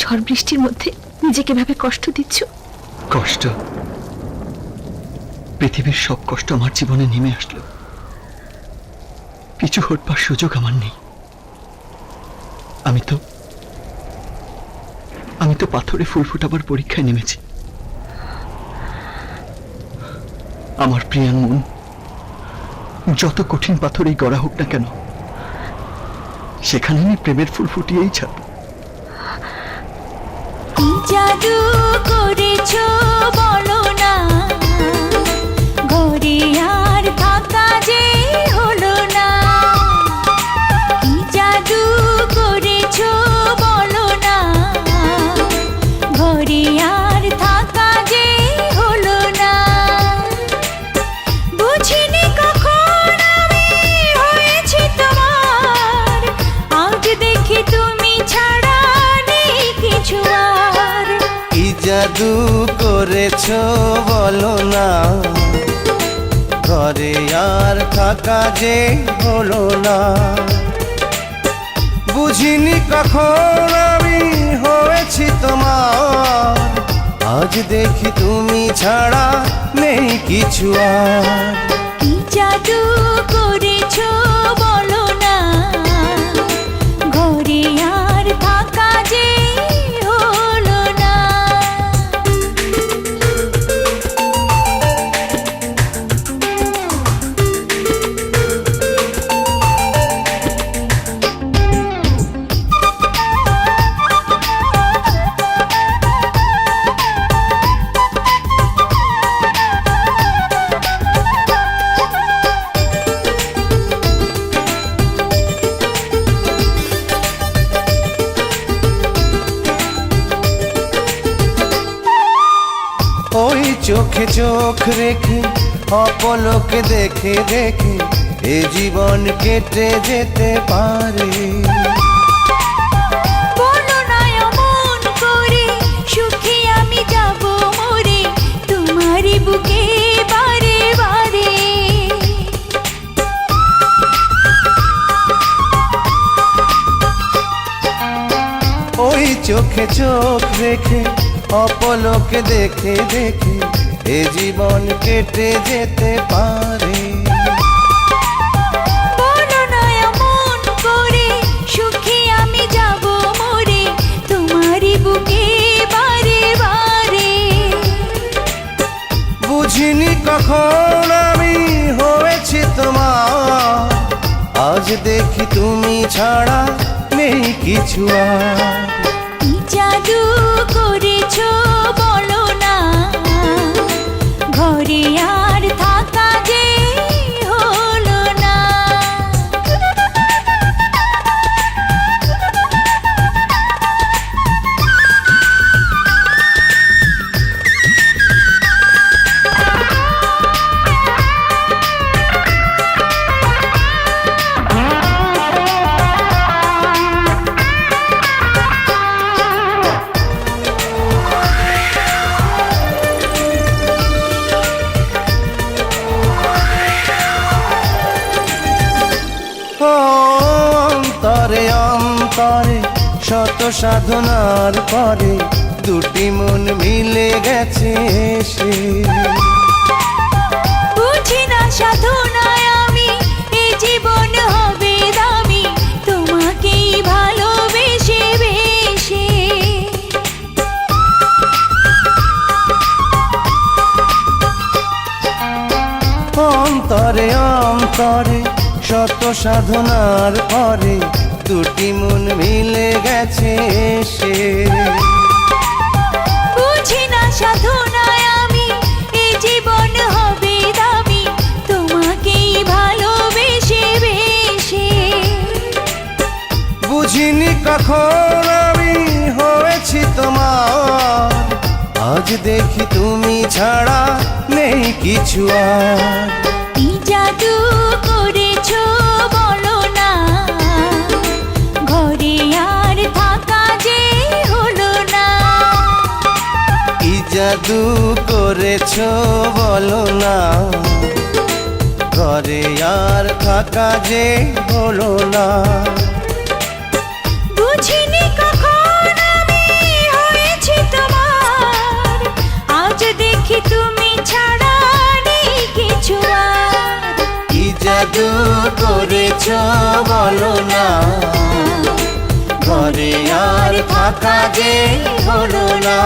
ঝড় বৃষ্টির মধ্যে নিজেকে ভাবে কষ্ট দিচ্ছ? কষ্ট? পৃথিবীর সব কষ্ট আমার জীবনে নেমে আসলো, কিছু হটবার সুযোগ আমার নেই। আমি তো পাথরে ফুল ফোটাবার পরীক্ষায় নেমেছি। আমার প্রিয়ার মন যত কঠিন পাথরেই গড়া হোক না কেন, সেখানে আমি প্রেমের ফুল ফুটিয়েই ছাড়ব। কি জাদু করেছো বলো না, ঘরে আর থাকা যে হলো না। কি জাদু করেছো বলো না, ঘরে আর থাকা যে হলো না। বুঝিনি কখন আমি হয়েছি তোমার, আজ দেখি তুমি ছাড়া নেই কিছু আর। কি জাদু করেছো বলো না, ঘরে আর থাকা যে হলো না। বুঝিনি কখন আমি হয়েছি তোমার, আজ দেখি তুমি ছাড়া নেই কিছু আর। কি জাদু করেছো বলো না, ঘরে আর থাকা যে হলো না। ওই চোখে চোখ রেখে অপলকে দেখে দেখে এ জীবন কেটে যেতে পারে। বলো না অমন করে, সুখে আমি যাব মরে তোমারই বুকে বারে বারে। ওই চোখে চোখ রেখে অপলকে দেখে দেখে এ জীবন কেটে যেতে পারে। বলো না এমন করে, সুখে আমি যাব মরে তোমারই বুকে বারে বারে। বুঝিনি কখন আমি হয়েছি তোমার, আজ দেখি তুমি ছাড়া নেই কিছু আর। কি জাদু করেছো বলো না, ঘরে আর থাকা যে হলো না। অন্তরে অন্তরে শত সাধনার পরে দুটি মন মিলে গেছে সে। বুঝি না সাধনায় আমি এ জীবন হবে দামি, তোমাকেই ভালোবেসে বেশে। অন্তরে অন্তরে শত সাধনার পরে দুটি মন মিলে গেছে সে। বুঝি না সাধনায় আমি এ জীবন হবে দামি, তোমাকেই ভালোবেসে বেশে। বুঝিনি কখন আমি হয়েছি তোমার, আজ দেখি তুমি ছাড়া নেই কিছু আর। কি জাদু করেছো বলো না, ঘরে আর থাকা যে হলো না। কি জাদু করেছো বলো না, ঘরে আর থাকা যে হলো না। বুঝিনি কখন আমি সখী তুমি ছাড়া নেই কিছু আর। কি জাদু করেছ বলো না, ঘরে আর থাকা যে হলো না।